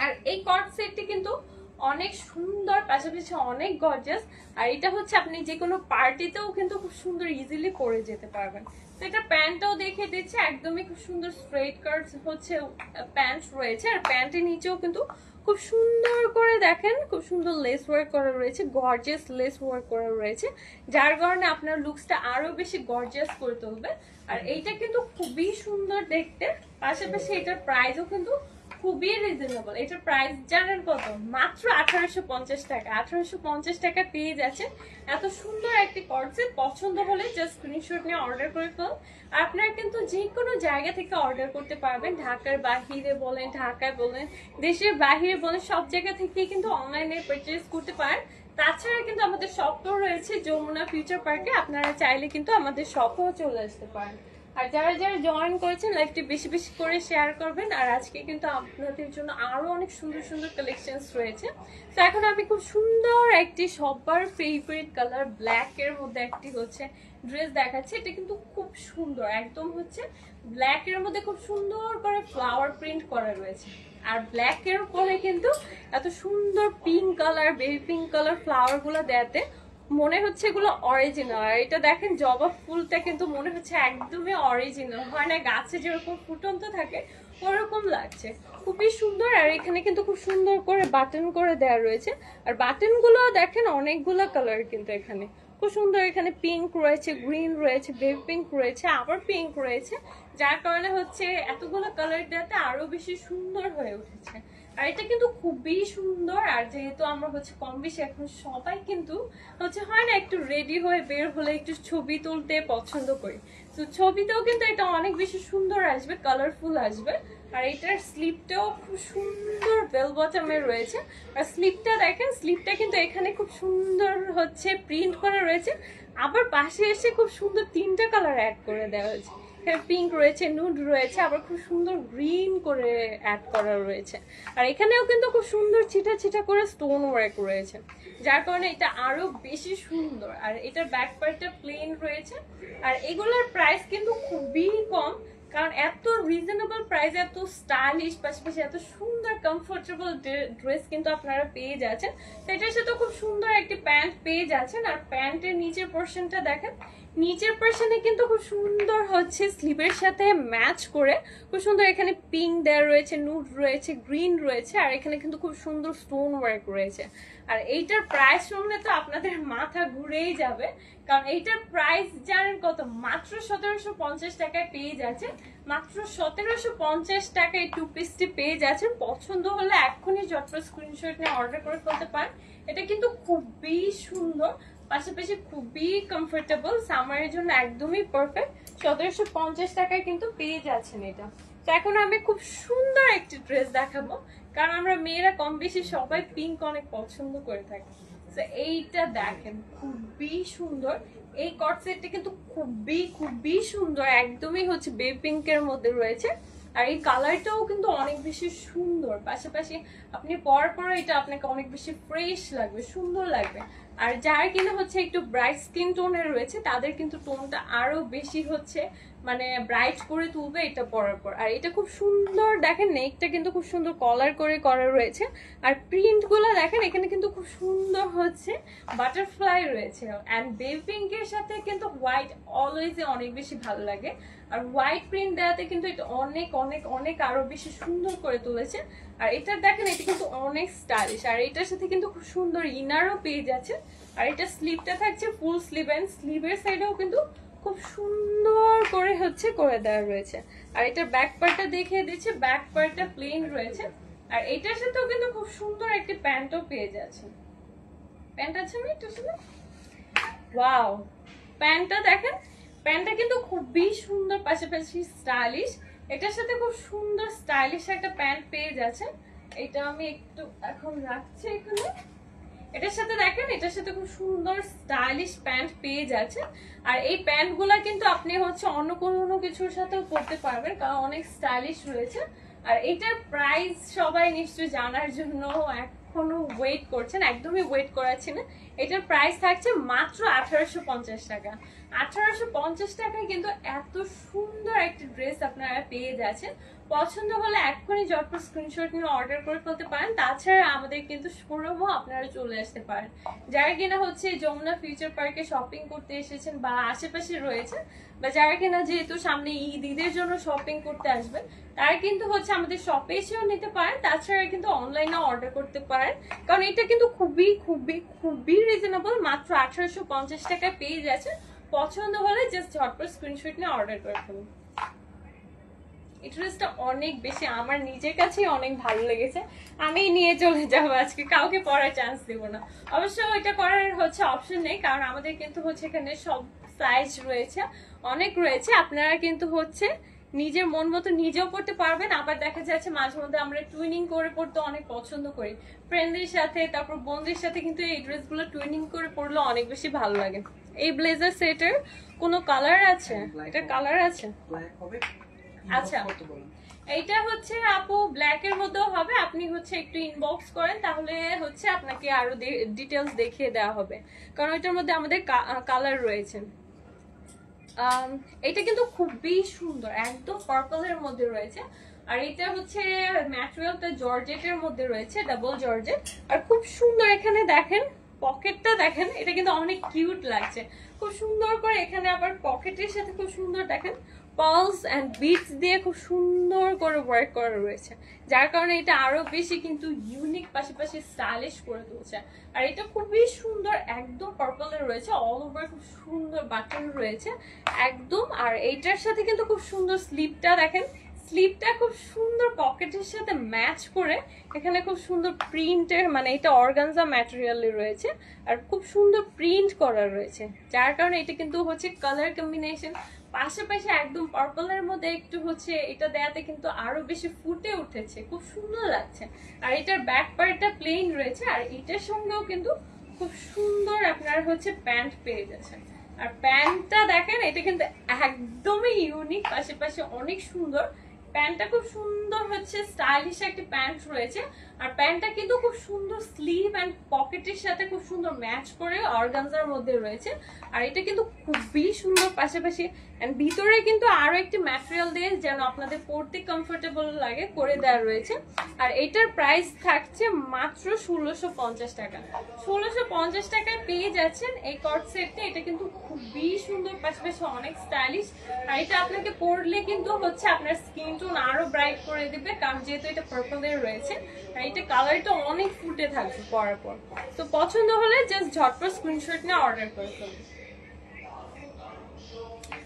আর এই কট সেটটি কিন্তু অনেক সুন্দর, পাশাপাশি অনেক গর্জিয়াস। আর এটা হচ্ছে আপনি যে কোনো পার্টিতেও কিন্তু খুব সুন্দর ইজিলি পরে যেতে পারবেন। তো এটা প্যান্টটাও দেখে দিচ্ছে, একদমই খুব সুন্দর স্ট্রেট কাট হচ্ছে প্যান্ট রয়েছে। আর প্যান্টের নিচেও কিন্তু খুব সুন্দর করে দেখেন খুব সুন্দর লেস ওয়ার্ক করা রয়েছে, গর্জিয়াস লেস ওয়ার্ক করা রয়েছে, যার কারণে আপনার লুকসটা আরো বেশি গর্জিয়াস করে তুলবে। আর এইটা কিন্তু খুবই সুন্দর দেখতে, পাশাপাশি এটার প্রাইসও কিন্তু খুবই রিজনেবল। এটার প্রাইস জানেন কত? মাত্র 1850 টাকা। 1850 টাকা পেয়ে যাচ্ছে এত সুন্দর একটি কর্সেট। পছন্দ হলে জাস্ট স্ক্রিনশট নিয়ে অর্ডার করে ফেল। আপনারা কিন্তু যে কোনো জায়গা থেকে অর্ডার করতে পারবেন, ঢাকার বাহিরে বলেন, ঢাকায় বলেন, দেশের বাহিরে বলেন, সব জায়গা থেকে কিন্তু অনলাইনে পারচেজ করতে পারেন। তাছাড়া কিন্তু আমাদের শপও রয়েছে যমুনা ফিউচার পার্কে, আপনারা চাইলে কিন্তু আমাদের শপেও চলে আসতে পারেন। আর যারা যারা জয়েন করেছেন লাইভটি বেশি বেশি করে শেয়ার করবেন। আর আজকে কিন্তু আপনাদের জন্য আরো অনেক সুন্দর সুন্দর কালেকশনস রয়েছে। তো এখন আমি খুব সুন্দর একটি সবার ফেভারিট কালার ব্ল্যাক এর মধ্যে একটি হচ্ছে ড্রেস দেখাচ্ছি। এটা কিন্তু খুব সুন্দর, একদম হচ্ছে ব্ল্যাক এর মধ্যে খুব সুন্দর করে ফ্লাওয়ার প্রিন্ট করা রয়েছে। আর ব্ল্যাক এর উপরে কিন্তু এত সুন্দর pink colour, baby pink colour flower গুলো দেয়াতে মনে হচ্ছে এগুলো অরিজিনাল। আর এটা দেখেন জবা ফুলটা কিন্তু মনে হচ্ছে একদমই অরিজিনাল, হয় না গাছে যেরকম ফুটন্ত থাকে ওরকম লাগছে, খুবই সুন্দর। আর এখানে কিন্তু খুব সুন্দর করে বাটন করে দেওয়া রয়েছে। আর বাটন গুলো দেখেন অনেকগুলো কালার কিন্তু এখানে খুব সুন্দর। এখানে পিঙ্ক রয়েছে, গ্রিন রয়েছে, বেবি পিঙ্ক রয়েছে, আবার পিঙ্ক রয়েছে, যার কারণে হচ্ছে এতগুলো কালার দেওয়াতে আরো বেশি সুন্দর হয়ে উঠেছে। আর এটা কিন্তু খুবই সুন্দর। আর যেহেতু আমরা হচ্ছে কম বেশি এখন সবাই কিন্তু হচ্ছে হয় না একটু রেডি হয়ে বের হলে একটু ছবি তুলতে পছন্দ করি, তো ছবিতেও কিন্তু এটা অনেক বেশি সুন্দর আসবে, কালারফুল আসবে। আর এটার স্লিপটাও খুব সুন্দর বেল বটমের রয়েছে। আর স্লিপটা দেখেন, স্লিপটা কিন্তু এখানে খুব সুন্দর হচ্ছে প্রিন্ট করা রয়েছে, আবার পাশে এসে খুব সুন্দর তিনটা কালার অ্যাড করে দেওয়া হয়েছে। পিঙ্ক রয়েছে, নুড রয়েছে, আবার খুব সুন্দর গ্রিন করে অ্যাড করা রয়েছে। আর এখানেও কিন্তু খুব সুন্দর ছিটা ছিটা করে স্টোন ওয়ার্ক রয়েছে, যার কারণে এটা আরো বেশি সুন্দর। আর এটার ব্যাক পার্টটা প্লেন রয়েছে। আর এগুলোর প্রাইস কিন্তু খুবই কম, কারণ এত রিজনেবল প্রাইস, এত স্টাইলিশ, পাশাপাশি এত সুন্দর কমফোর্টেবল ড্রেস কিন্তু আপনারা পেয়ে যাচ্ছেন। এটার সাথে খুব সুন্দর একটি প্যান্ট পেয়ে যাচ্ছেন। আর প্যান্টের নিচের পোর্শনটা দেখেন, নিচের পোরশনে কিন্তু খুব সুন্দর হচ্ছে স্লিভের সাথে ম্যাচ করে খুব সুন্দর এখানে পিঙ্ক দেওয়া রয়েছে, নুড রয়েছে, গ্রিন রয়েছে, আর এখানে কিন্তু খুব সুন্দর স্টোন ওয়ার্ক রয়েছে। আর এইটার প্রাইস শুনলে তো আপনাদের মাথা ঘুরেই যাবে, কারণ এইটার প্রাইস জানেন কত? মাত্র 1750 টাকায় পেয়ে যাচ্ছে। মাত্র 1750 টাকায় এই টু পিসটি পেয়ে যাচ্ছেন। পছন্দ হলে এক্ষুনি ঝটপট স্ক্রিনশট নিয়ে অর্ডার করে ফেলতে পারেন। এটা কিন্তু খুবই সুন্দর, পাশাপাশি খুবই কমফোর্টেবল, সামারের জন্য একদমই পারফেক্ট। 1750 টাকায় কিন্তু পেয়ে যাচ্ছেন এটা। তো এখন আমি খুব সুন্দর একটি ড্রেস দেখাবো, কারণ আমরা মেয়েরা কম বেশি সবাই পিঙ্ক অনেক পছন্দ করে থাকি। তো এইটা দেখেন খুবই সুন্দর, এই কট সেটটা কিন্তু খুবই সুন্দর, একদমই হচ্ছে বেবি পিঙ্কের মধ্যে রয়েছে। আর এই কালারটাও কিন্তু অনেক বেশি সুন্দর, পাশাপাশি আপনি পরার পর এটা আপনাকে অনেক বেশি ফ্রেশ লাগবে, সুন্দর লাগবে। আর যারা কিনা হচ্ছে একটু ব্রাইট স্কিন টোনের রয়েছে তাদের কিন্তু টোনটা আরো বেশি হচ্ছে মানে ব্রাইট করে তুলবে এটা পরার পর। আর এটা খুব সুন্দর, দেখেন নেকটা কিন্তু খুব সুন্দর কলার করে করা রয়েছে। আর প্রিন্ট গুলো দেখেন এখানে কিন্তু খুব সুন্দর হচ্ছে বাটারফ্লাই রয়েছে। অ্যান্ড বেবি পিঙ্কের সাথে কিন্তু হোয়াইট অলওয়েজ অনেক বেশি ভালো লাগে। আর হোয়াইট প্রিন্ট দেওয়াতে কিন্তু এটা অনেক অনেক অনেক আরো বেশি সুন্দর করে তুলেছে। আর এটা দেখেন এটা কিন্তু অনেক স্টাইলিশ। আর এটার সাথে কিন্তু খুব সুন্দর ইনারও পেয়ে যাচ্ছে। আর এটা স্লিভটা থাকছে ফুল স্লিভ, এন্ড স্লিভের সাইডেও কিন্তু খুব সুন্দর করে হচ্ছে করে দেওয়া রয়েছে। আর এটার ব্যাক পার্টটা দেখিয়ে দিচ্ছে, ব্যাক পার্টটা প্লেন রয়েছে। আর এটার সাথেও কিন্তু খুব সুন্দর একটি প্যান্টও পেয়ে যাচ্ছে। প্যান্ট আছে না এটার সাথে? ওয়াও, প্যান্টটা দেখেন, প্যান্টটা কিন্তু খুবই সুন্দর, পাশাপাশি স্টাইলিশ। এটার সাথে খুব সুন্দর স্টাইলিশ একটা প্যান্ট পেয়ে যাচ্ছে। এটা আমি একটু এখন রাখছি এখানে। এটার সাথে দেখেন, এটার সাথে খুব সুন্দর স্টাইলিশ প্যান্ট পেয়ে যাচ্ছে। আর এই প্যান্ট গুলা কিন্তু আপনি হচ্ছে অন্য কোনো কিছুর সাথেও পরতে পারবেন, কারণ অনেক স্টাইলিশ রয়েছে। আর এটার প্রাইস সবাই নিশ্চয়ই জানার জন্য এখনো ওয়েট করছেন, একদমই ওয়েট করাচ্ছি না। এটার প্রাইস থাকছে মাত্র 1850 টাকা। 1850 টাকায় কিন্তু এত সুন্দর একটা ড্রেস আপনারা পেয়ে যাচ্ছেন। পছন্দ হলে এক্ষুনি ঝটপট স্ক্রিনশট নিয়ে অর্ডার করে ফেলতে পারেন। তাছাড়া আমাদের কিন্তু শোরুমও আপনারা চলে আসতে পারেন। যারা কিনা হচ্ছে যমুনা ফিউচার পার্কে শপিং করতে এসেছেন বা আশেপাশে রয়েছে, বা যারা কিনা যেহেতু সামনে ঈদের জন্য শপিং করতে আসবেন, তারা কিন্তু হচ্ছে আমাদের শপে এসেও নিতে পারেন। তাছাড়া কিন্তু অনলাইনে অর্ডার করতে পারেন, কারণ এটা কিন্তু খুবই রিজনেবল, মাত্র 1850 টাকায় পেয়ে যাচ্ছে। পছন্দ হলে জাস্ট ঝটপট স্ক্রিনশট নিয়ে অর্ডার করে ফেলুন। এই ড্রেসটা অনেক বেশি আমার নিজের কাছেই অনেক ভালো লেগেছে, আমি নিয়ে চলে যাবো আজকে, কাউকে পরার চান্স দেব না। অবশ্য এটা করার হচ্ছে অপশন নেই, কারণ আমাদের কিন্তু হচ্ছে এখানে সব সাইজ রয়েছে, অনেক রয়েছে। আপনারা কিন্তু হচ্ছে নিজের মন মতো নিজেও পড়তে পারবেন। আবার দেখা যাচ্ছে মাঝে মধ্যে আমরা টুইনিং করে পড়তে অনেক পছন্দ করি ফ্রেন্ডদের সাথে, তারপর বন্ধুদের সাথে, কিন্তু এই ড্রেসগুলো টুইনিং করে পড়লে অনেক বেশি ভালো লাগে। এই ব্লেজার সেটের কোনো কালার আছে? এটা কালার আছে? আচ্ছা, এইটা হচ্ছে আপু ব্ল্যাক এর মধ্যেও হবে, আপনি হচ্ছে একটু ইনবক্স করেন, তাহলে হচ্ছে আপনাকে আরো ডিটেলস দেখিয়ে দেওয়া হবে, কারণ এটার মধ্যে আমাদের কালার রয়েছে। এটা কিন্তু খুবই সুন্দর, একদম পার্পলের মধ্যে রয়েছে। আর এটা হচ্ছে ম্যাটেরিয়ালটা জর্জেটের মধ্যে রয়েছে, ডাবল জর্জেট। আর খুব সুন্দর এখানে দেখেন পকেটটা দেখেন, এটা কিন্তু অনেক কিউট লাগছে, খুব সুন্দর করে এখানে আবার পকেটের সাথে খুব সুন্দর দেখেন পার্লস এন্ড বিটস দিয়ে খুব সুন্দর করে ওয়ার্ক করা রয়েছে, যার কারণে এটা আরো বেশি কিন্তু ইউনিক, পাশাপাশি স্টাইলিশ করে তুলছে। আর এটা খুবই সুন্দর, একদম পার্পলের রয়েছে, অল ওভার খুব সুন্দর বাটন রয়েছে একদম। আর এইটার সাথে কিন্তু খুব সুন্দর স্লিপটা দেখেন, স্লিপটা খুব সুন্দর পকেটের সাথে ম্যাচ করে এখানে খুব সুন্দর প্রিন্টের, মানে এটা অর্গানজা ম্যাটেরিয়ালে রয়েছে আর খুব সুন্দর প্রিন্ট করা রয়েছে, যার কারণে এটা কিন্তু হচ্ছে কালার কম্বিনেশন, পাশাপাশি একদম পার্পলের মধ্যে একটু হচ্ছে এটা দেয়াতে কিন্তু আরো বেশি ফুটে উঠেছে, খুব সুন্দর লাগছে। আর এটার ব্যাক পার্টটা প্লেন রয়েছে, আর এটার সঙ্গেও কিন্তু খুব সুন্দর আপনার হচ্ছে প্যান্ট পেয়ে যাচ্ছেন। আর প্যান্টটা দেখেন, এটা কিন্তু একদমই ইউনিক, পাশাপাশি অনেক সুন্দর। প্যান্টটা খুব সুন্দর হচ্ছে স্টাইলিশ একটা প্যান্ট রয়েছে। আর প্যান্টটা কিন্তু খুব সুন্দর স্লিভ এন্ড পকেটের সাথে খুব সুন্দর ম্যাচ করে অর্গানজার মধ্যে রয়েছে। আর এটা কিন্তু খুবই সুন্দর, পাশাপাশি এন্ড ভিতরে কিন্তু আরো একটি ম্যাটেরিয়াল দিয়ে যেন আপনাদের পরতে কমফোর্টেবল লাগে করে দেওয়া রয়েছে। আর এটার প্রাইস থাকছে মাত্র 1650 টাকা। 1650 টাকায় পেয়ে যাচ্ছেন এই কট সেটটা। এটা কিন্তু খুবই সুন্দর, পাশাপাশি অনেক স্টাইলিশ। আর এটা আপনাকে পরলে কিন্তু হচ্ছে আপনার স্কিন টোন আরো ব্রাইট করে দিবে, কারণ যেহেতু এটা পার্পলের রয়েছে। আর এটা কালারটা অনেক ফুটে থাকবে পরার পর। তো পছন্দ হলে জাস্ট ঝটপট স্ক্রিনশট নিয়ে অর্ডার করে ফেলুন।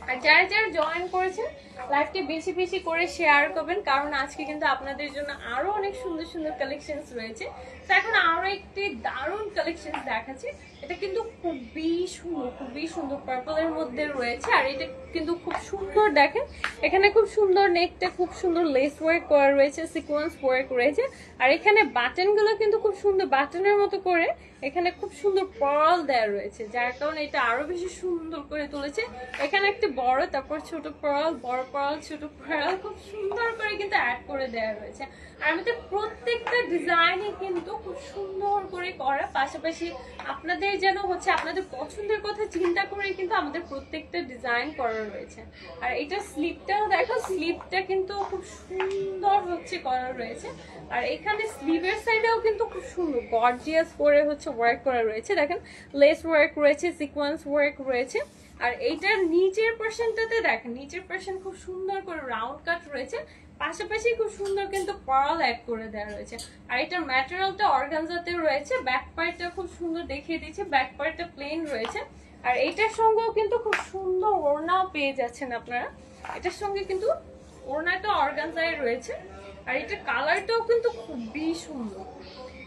আর যারা যারা জয়েন করেছেন লাইভটি বেশি বেশি করে শেয়ার করবেন, কারণ আজকে কিন্তু আপনাদের জন্য আরো অনেক সুন্দর সুন্দর কালেকশনস রয়েছে। তো এখন আরো একটি দারুণ কালেকশন দেখাচ্ছি। এটা কিন্তু খুবই সুন্দর পার্পলের মধ্যে রয়েছে। আর এটা কিন্তু খুব সুন্দর, দেখেন এখানে খুব সুন্দর নেকটা, খুব সুন্দর লেস ওয়ার্ক করা রয়েছে, সিকোয়েন্স ওয়ার্ক রয়েছে। আর এখানে বাটনগুলো কিন্তু খুব সুন্দর বাটনের মতো করে এখানে খুব সুন্দর পার্ল দেওয়া রয়েছে, যার কারণে এটা আরো বেশি সুন্দর করে তুলেছে। এখানে একটি বড়, তারপর ছোট পার্ল, বড় পার্ল, ছোট পার্ল খুব সুন্দর করে কিন্তু অ্যাড করে দেওয়া রয়েছে। আর আমাদের প্রত্যেকটা ডিজাইনে কিন্তু খুব সুন্দর করে করা, পাশাপাশি আপনাদের যেন হচ্ছে আপনাদের পছন্দের কথা চিন্তা করে কিন্তু আমাদের প্রত্যেকটা ডিজাইন করা রয়েছে। আর এটা স্লিপটাও দেখো, স্লিপটা কিন্তু খুব সুন্দর হচ্ছে করা রয়েছে। আর এখানে স্লিভের সাইডেও কিন্তু খুব সুন্দর গর্জিয়াস করে হচ্ছে ওয়ার্ক করা রয়েছে। দেখেন লেস ওয়ার্ক রয়েছে, সিকোয়েন্স ওয়ার্ক রয়েছে। আর এইটার নিচের পোরশনটাতে দেখেন, নিচের পোরশন খুব সুন্দর করে রাউন্ড কাট রয়েছে, পাশাপাশি খুব সুন্দর কিন্তু পার্ল অ্যাড করে দেওয়া রয়েছে। আর এটার ম্যাটেরিয়ালটা অর্গানজাতে রয়েছে। ব্যাক পার্টটা খুব সুন্দর দেখিয়ে দিচ্ছে, ব্যাক পার্টটা প্লেন রয়েছে। আর এটার সঙ্গেও কিন্তু খুব সুন্দর ওড়নাও পেয়ে যাচ্ছেন আপনারা। এটার সঙ্গে কিন্তু ওড়নাটা অর্গানজায় রয়েছে। আর এটার কালারটাও কিন্তু খুবই সুন্দর।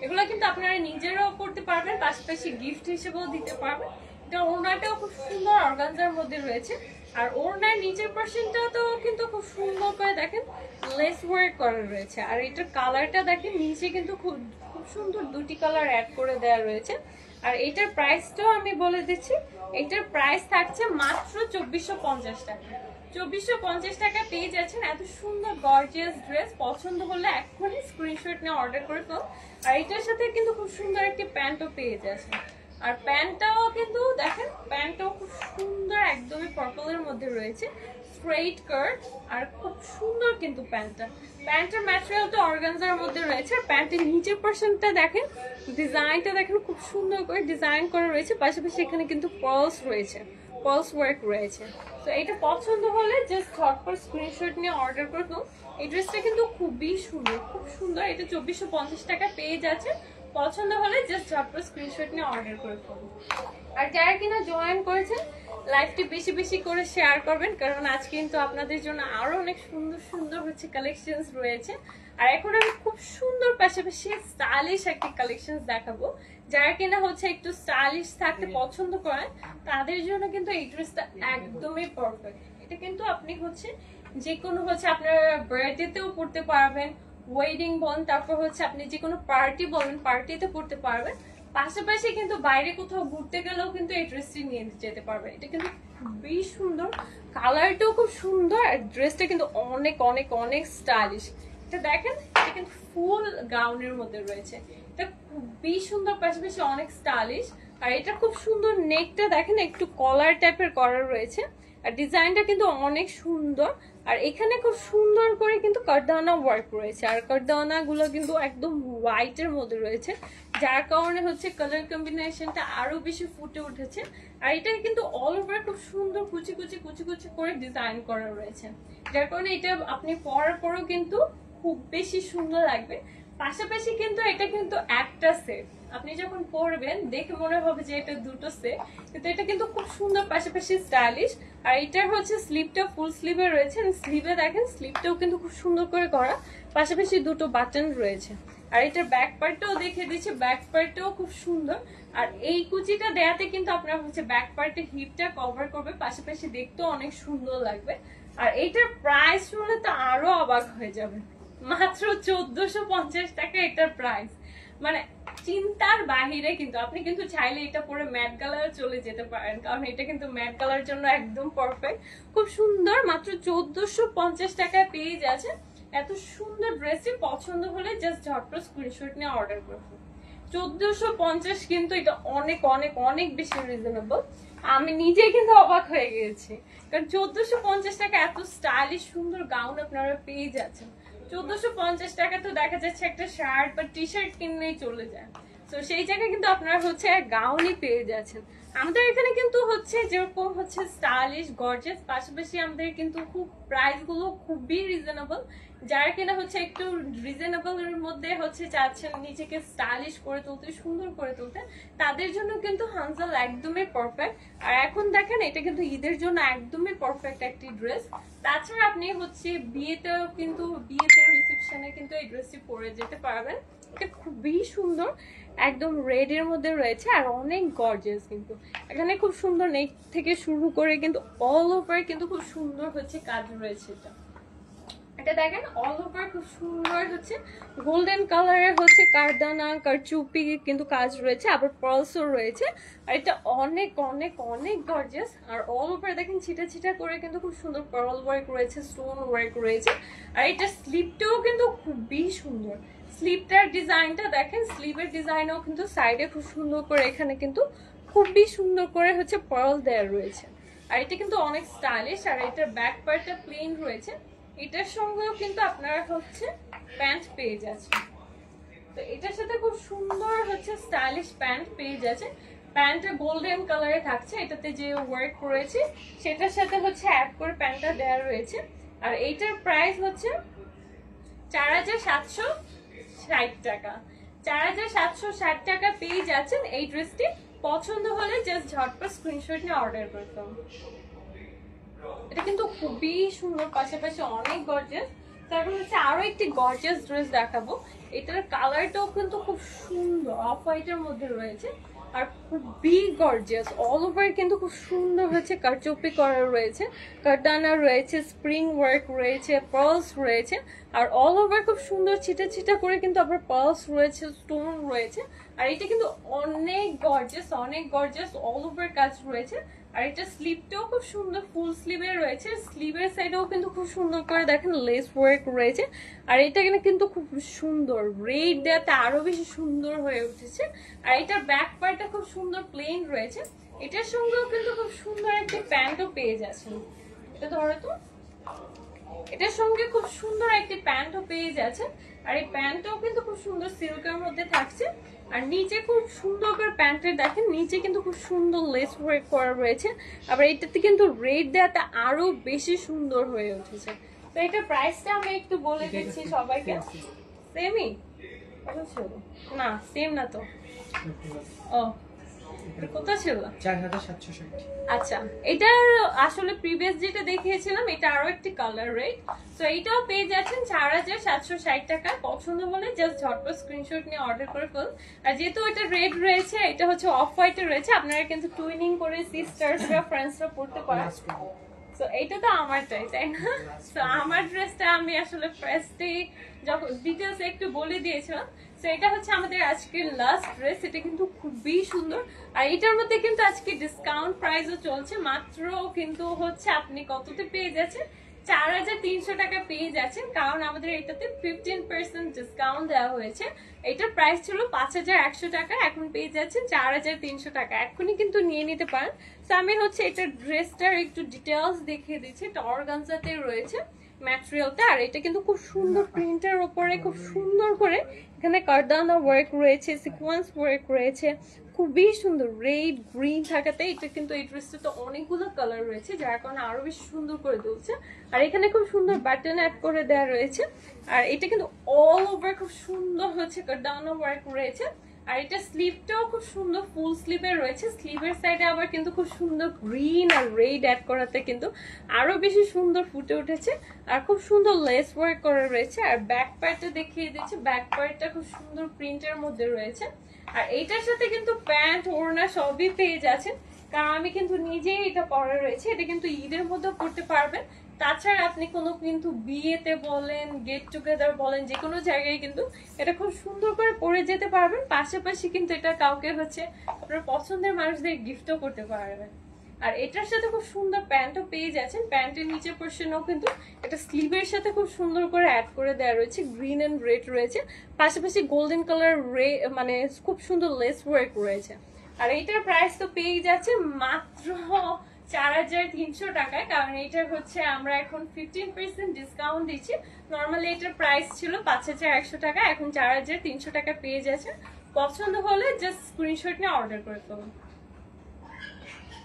এগুলো কিন্তু আপনারা নিজেরাও করতে পারবেন, পাশাপাশি গিফট হিসেবেও দিতে পারবেন। এটা ওড়নাটাও খুব সুন্দর অর্গানজার মধ্যে রয়েছে। আর ওড়নার নিচের পোরশনটাও তো কিন্তু খুব সুন্দর করে দেখেন লেস ওয়ার্ক করা রয়েছে। আর এটার কালারটা দেখেন নিচে কিন্তু খুব সুন্দর দুটি কালার অ্যাড করে দেওয়া রয়েছে। আর এটার প্রাইসটাও আমি বলে দিচ্ছি, এটার প্রাইস থাকছে মাত্র 2450 টাকা। 2450 টাকা পেয়ে যাচ্ছেন এত সুন্দর গর্জিয়াস ড্রেস। পছন্দ হলে এখনই স্ক্রিনশট নিয়ে অর্ডার করে ফেল। আর এটার সাথে কিন্তু খুব সুন্দর একটি প্যান্টও পেয়ে যাচ্ছেন। আর প্যান্টটাও কিন্তু দেখেন, প্যান্টটাও খুব সুন্দর, একদমই পার্পলের মধ্যে রয়েছে, স্ট্রেইট কাট। আর খুব সুন্দর কিন্তু প্যান্টের ম্যাটেরিয়ালটা অর্গানজার মধ্যে রয়েছে। আর প্যান্টের নিচের পোরশনটা দেখেন, ডিজাইনটা দেখেন খুব সুন্দর করে ডিজাইন করা রয়েছে, পাশাপাশি এখানে কিন্তু পার্লস রয়েছে, পার্লস ওয়ার্ক রয়েছে। তো এটা পছন্দ হলে জাস্ট ঝটপট স্ক্রিনশট নিয়ে অর্ডার করে ফেলুন। এই ড্রেসটা কিন্তু খুবই সুন্দর, খুব সুন্দর। এটা 2450 টাকা পেয়ে যাচ্ছে। পছন্দ হলে জাস্ট ঝটপট স্ক্রিনশট নিয়ে অর্ডার করে ফেলুন। আর যারা কিনা জয়েন করেছেন লাইভটি বেশি বেশি করে শেয়ার করবেন, কারণ আজ কিন্তু আপনাদের জন্য আরো অনেক সুন্দর সুন্দর হচ্ছে কালেকশনস রয়েছে। আর এখন আমি খুব সুন্দর পাশাপাশি স্টাইলিশ একটি কালেকশনস দেখাবো। যারা কিনা হচ্ছে একটু স্টাইলিশ থাকতে পছন্দ করেন তাদের জন্য কিন্তু এই ড্রেসটা একদমই পারফেক্ট। এটা কিন্তু আপনি হচ্ছে যে কোনো হচ্ছে আপনার বার্থডেতেও পড়তে পারবেন, ওয়েডিং বলেন, তারপর হচ্ছে আপনি যে কোনো পার্টি বলেন পার্টিতে পড়তে পারবেন, পাশাপাশি কিন্তু বাইরে কোথাও ঘুরতে গেলেও কিন্তু এই ড্রেসটি নিয়ে যেতে পারবেন। এটা কিন্তু খুবই সুন্দর, কালারটাও খুব সুন্দর। আর ড্রেসটা কিন্তু অনেক অনেক অনেক স্টাইলিশ। এটা দেখেন, এটা কিন্তু ফুল গাউনের মধ্যে রয়েছে। এটা খুবই সুন্দর, পাশাপাশি অনেক স্টাইলিশ। আর এটা খুব সুন্দর, নেকটা দেখেন একটু কলার টাইপের করা রয়েছে। আর ডিজাইনটা কিন্তু অনেক সুন্দর। আর এখানে খুব সুন্দর করে কিন্তু কারদানা ওয়ার্ক রয়েছে। আর কারদানা গুলো কিন্তু একদম হোয়াইটের মধ্যে রয়েছে, যার কারণে হচ্ছে কালার কম্বিনেশনটা আরো বেশি ফুটে উঠেছে। আর এটা কিন্তু অল ওভার খুব সুন্দর কুচি কুচি কুচি কুচি করে ডিজাইন করা রয়েছে, যার কারণে এটা আপনি পরার পরও কিন্তু খুব বেশি সুন্দর লাগবে। পাশাপাশি কিন্তু এটা কিন্তু একটা সেট, আপনি যখন পরবেন দেখে মনে হবে যে এটা দুটো সেট, কিন্তু এটা কিন্তু খুব সুন্দর, পাশাপাশি স্টাইলিশ। আর এটার হচ্ছে স্লিভটা ফুল স্লিভে রয়েছে। স্লিভে দেখেন স্লিভটাও কিন্তু খুব সুন্দর করে করা, পাশাপাশি দুটো বাটন রয়েছে। আর এটার ব্যাক পার্টটাও দেখিয়ে দিচ্ছে, ব্যাক পার্টটাও খুব সুন্দর। আর এই কুচিটা দেয়াতে কিন্তু আপনার হচ্ছে ব্যাক পার্টের হিপটা কভার করবে, পাশাপাশি দেখতেও অনেক সুন্দর লাগবে। আর এটার প্রাইস শুনলে তো আরো অবাক হয়ে যাবে, মাত্র 1450 টাকা এটার প্রাইস। মানে চিন্তার বাহিরে। কিন্তু আপনি কিন্তু চাইলে এটা পরে ম্যাট কালার চলে যেতে পারেন, কারণ এটা কিন্তু ম্যাট কালার জন্য একদম পারফেক্ট। খুব সুন্দর, মাত্র 1450 টাকায় পেয়ে যাচ্ছে এত সুন্দর ড্রেসটি। পছন্দ হলে জাস্ট ঝটপট স্ক্রিনশট নিয়ে অর্ডার করুন। 1450 কিন্তু এটা অনেক অনেক অনেক বেশি রিজনেবল। আমি নিজে কিন্তু অবাক হয়ে গেছি, কারণ 1450 টাকা এত স্টাইলিশ সুন্দর গাউন আপনারা পেয়ে যাচ্ছেন। 1450 টাকা তো দেখা যাচ্ছে একটা শার্ট বা টি শার্ট কিনলেই চলে যায়, তো সেই জায়গায় কিন্তু আপনারা হচ্ছে গাউনই পেয়ে যাচ্ছেন। আমাদের এখানে কিন্তু হচ্ছে যেরকম হচ্ছে স্টাইলিশ গর্জিয়াস, পাশাপাশি আমাদের কিন্তু খুব প্রাইস গুলো খুবই রিজনেবল। যারা কিনা হচ্ছে একটু রিজনেবল এর মধ্যে হচ্ছে চাচ্ছেন নিজেকে স্টাইলিশ করে তুলতে, সুন্দর করে তুলতে, তাদের জন্য কিন্তু হানজাল একদমই পারফেক্ট। আর এখন দেখেন এটা কিন্তু ঈদের জন্য একদমই পারফেক্ট একটি ড্রেস। তাছাড়া আপনি হচ্ছে বিয়েতেও কিন্তু বিয়েতে রিসেপশনে কিন্তু এই ড্রেসটি পরে যেতে পারবেন। এটা খুবই সুন্দর, একদম রেড এর মধ্যে রয়েছে আর অনেক গর্জিয়াস। কিন্তু এখানে খুব সুন্দর নেক থেকে শুরু করে কিন্তু অল ওভার কিন্তু খুব সুন্দর হচ্ছে কাজ রয়েছে। এটা দেখেন অল ওভার খুব সুন্দর হচ্ছে গোল্ডেন কালারের হচ্ছে কারদানা কারচুপি কিন্তু কাজ রয়েছে, আবার পার্লসও রয়েছে। আর এটা অনেক অনেক অনেক গর্জিয়াস। আর অল ওভার দেখেন ছিটা ছিটা করে কিন্তু খুব সুন্দর পার্ল ওয়ার্ক রয়েছে, স্টোন ওয়ার্ক রয়েছে। আর এটা স্লিপটাও কিন্তু খুবই সুন্দর। স্লিপটার ডিজাইনটা দেখেন, স্লিভের ডিজাইনও কিন্তু সাইডে খুব সুন্দর করে এখানে কিন্তু খুবই সুন্দর করে হচ্ছে পার্ল দেওয়া রয়েছে। আর এটা কিন্তু অনেক স্টাইলিশ। আর এটার ব্যাক পার্টটা প্লেন রয়েছে, এটার সঙ্গেও কিন্তু আপনারা হচ্ছে প্যান্ট পেয়ে যাচ্ছেন। তো এটার সাথে খুব সুন্দর হচ্ছে স্টাইলিশ প্যান্ট পেয়ে যাচ্ছে। প্যান্টটা গোল্ডেন কালারে থাকছে, এটাতে যে ওয়ার্ক রয়েছে সেটার সাথে হচ্ছে অ্যাড করে প্যান্টটা দেওয়া রয়েছে। আর এইটার প্রাইস হচ্ছে 4760 টাকা। 4760 টাকা পেয়ে যাচ্ছেন এই ড্রেসটি। পছন্দ হলে জাস্ট ঝটপট স্ক্রিনশট নিয়ে অর্ডার করতাম। এটা কিন্তু খুবই সুন্দর, পাশাপাশি অনেক গর্জিয়াস। তারপর হচ্ছে আরো একটি গর্জিয়াস ড্রেস দেখাবো। এটার কালারটাও কিন্তু খুব সুন্দর, অফ হোয়াইটের মধ্যে রয়েছে আর খুবই গর্জিয়াস। অল ওভার কিন্তু খুব সুন্দর হচ্ছে কারচুপি করা রয়েছে, কারদানা রয়েছে, স্প্রিং ওয়ার্ক রয়েছে, পার্লস রয়েছে। আর অল ওভার খুব সুন্দর ছিটা ছিটা করে কিন্তু আবার পার্লস রয়েছে, স্টোন রয়েছে। আর এটা কিন্তু অনেক গর্জিয়াস, অনেক গর্জিয়াস অল ওভার কাজ রয়েছে। আর এটা স্লিভটাও খুব সুন্দর, ফুল স্লিভের রয়েছে। স্লিভের সাইডেও কিন্তু খুব সুন্দর করে দেখেন লেস ওয়ার্ক রয়েছে। আর এটা কিন্তু খুব সুন্দর রেড দেওয়াতে আরো বেশি সুন্দর হয়ে উঠেছে। আর এটার ব্যাক পার্টটা খুব সুন্দর প্লেন রয়েছে। এটার সঙ্গেও কিন্তু খুব সুন্দর একটা প্যান্টও পেয়ে যাচ্ছেন। এটা ধরো তো, এটার সঙ্গে খুব সুন্দর একটি প্যান্টও পেয়ে যাচ্ছে। আর এই প্যান্টটাও কিন্তু খুব সুন্দর সিল্কের মধ্যে থাকছে। আর নিচে খুব সুন্দর করে প্যান্টের দেখেন নিচে কিন্তু খুব সুন্দর লেস ওয়ার্ক করা রয়েছে। আবার এটাতে কিন্তু রেড দেওয়াতে আরো বেশি সুন্দর হয়ে উঠেছে। তো এটা প্রাইসটা আমি একটু বলে দিচ্ছি সবাইকে। সেমই না, সেম না তো। ও কোথা ছিল? 4760। আচ্ছা, এটার আসলে প্রিভিয়াস যেটা দেখিয়েছিলাম এটা আরো একটি কালার রেড। তো এইটাও পেয়ে যাচ্ছেন 4760 টাকা। পছন্দ হলে জাস্ট ঝটপট স্ক্রিনশট নিয়ে অর্ডার করে ফেলুন। আর যেহেতু এটা রেড রয়েছে, এটা হচ্ছে অফ হোয়াইটে রয়েছে, আপনারা কিন্তু টুইনিং করে সিস্টার্সরা ফ্রেন্ডসরা পড়তে পারেন। তো এইটা তো আমারটাই, তাই না? তো আমার ড্রেসটা আমি আসলে ফার্স্টে যখন ডিটেলস একটু বলে দিয়েছিলাম। তো এটা হচ্ছে আমাদের আজকের লাস্ট ড্রেস। এটা কিন্তু খুবই সুন্দর। আর এটার মধ্যে কিন্তু আজকে ডিসকাউন্ট প্রাইসও চলছে। মাত্র কিন্তু হচ্ছে আপনি কততে পেয়ে যাচ্ছেন? 4300 টাকা পেয়ে যাচ্ছেন, কারণ আমাদের এটাতে 15% ডিসকাউন্ট দেওয়া হয়েছে। এটার প্রাইস ছিল 5100 টাকা, এখন পেয়ে যাচ্ছেন 4300 টাকা। এখনই কিন্তু নিয়ে নিতে পারেন। তো আমি হচ্ছে এটা ড্রেসটার একটু ডিটেলস দেখিয়ে দিচ্ছি। এটা অর্গানজাতে রয়েছে ম্যাটেরিয়ালটা। আর এটা কিন্তু খুব সুন্দর প্রিন্টের উপরে খুব সুন্দর করে এখানে কারদানা ওয়ার্ক রয়েছে, সিকোয়েন্স ওয়ার্ক রয়েছে, খুবই সুন্দর রেড গ্রিন থাকাতে এটা কিন্তু এই ড্রেসটা তো অনেকগুলো কালার রয়েছে, যার কারণে আরো বেশি সুন্দর করে তুলছে। আর এখানে খুব সুন্দর বাটন অ্যাড করে দেওয়া রয়েছে। আর এটা কিন্তু অল ওভার খুব সুন্দর হচ্ছে কারদানা ওয়ার্ক রয়েছে। আর এটা স্লিভটাও খুব সুন্দর ফুল স্লিভের রয়েছে। স্লিভের সাইডে আবার কিন্তু খুব সুন্দর গ্রিন আর রেড অ্যাড করাতে কিন্তু আরো বেশি সুন্দর ফুটে উঠেছে। আর খুব সুন্দর লেস ওয়ার্ক করা রয়েছে। আর ব্যাক পার্টটা দেখিয়ে দিচ্ছি, ব্যাক পার্টটা খুব সুন্দর প্রিন্টের মধ্যে রয়েছে। আর এইটার সাথে কিন্তু প্যান্ট ওড়না সবই পেয়ে যাচ্ছেন, কারণ আমি কিন্তু নিজেই এটা পরা রয়েছে। এটা কিন্তু ঈদের মধ্যে পড়তে পারবেন। তাছাড়া আপনি কোনো কিন্তু বিয়েতে বলেন, গেট টুগেদার বলেন, যে কোনো জায়গায় কিন্তু এটা খুব সুন্দর করে পরে যেতে পারবেন। পাশাপাশি কিন্তু এটা কাউকে হচ্ছে আপনার পছন্দের মানুষদের গিফটও করতে পারবেন। আর এটার সাথে খুব সুন্দর প্যান্টও পেয়ে যাচ্ছেন। প্যান্টের নিচের পোর্শনও কিন্তু এটা স্লিভের সাথে খুব সুন্দর করে অ্যাড করে দেওয়া রয়েছে, গ্রিন এন্ড রেড রয়েছে, পাশাপাশি গোল্ডেন কালার মানে খুব সুন্দর লেস ওয়ার্ক রয়েছে। আর এইটার প্রাইস তো পেয়ে যাচ্ছে মাত্র 4300 টাকায়, কারণ এটার হচ্ছে আমরা এখন 15% ডিসকাউন্ট দিচ্ছি। নর্মালি এটার প্রাইস ছিল 5100 টাকা, এখন 4300 টাকা পেয়ে যাচ্ছে। পছন্দ হলে জাস্ট স্ক্রিনশট নিয়ে অর্ডার করে ফেলুন।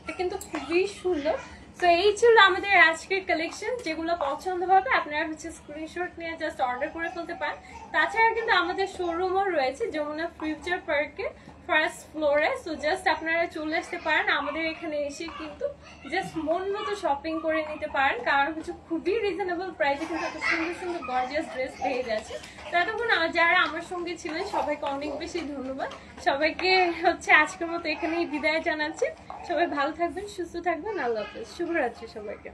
এটা কিন্তু খুবই সুন্দর। তো এই ছিল আমাদের আজকের কালেকশন, যেগুলো পছন্দ হবে আপনারা হচ্ছে স্ক্রিনশট নিয়ে জাস্ট অর্ডার করে ফেলতে পারেন। তাছাড়া কিন্তু আমাদের শোরুমও রয়েছে যমুনা ফিউচার পার্কে ফার্স্ট ফ্লোরে। সো জাস্ট আপনারা চলে আসতে পারেন আমাদের এখানে এসে কিন্তু জাস্ট মন মতো শপিং করে নিতে পারেন, কারণ হচ্ছে খুবই রিজনেবল প্রাইসে কিন্তু এত সুন্দর সুন্দর গর্জিয়াস ড্রেস পেয়ে যাচ্ছে। ততক্ষণ যারা আমার সঙ্গে ছিলেন সবাইকে অনেক বেশি ধন্যবাদ। সবাইকে হচ্ছে আজকের মতো এখানেই বিদায় জানাচ্ছি। সবাই ভালো থাকবেন, সুস্থ থাকবেন, আল্লাহ হাফেজ, শুভরাত্রি সবাইকে।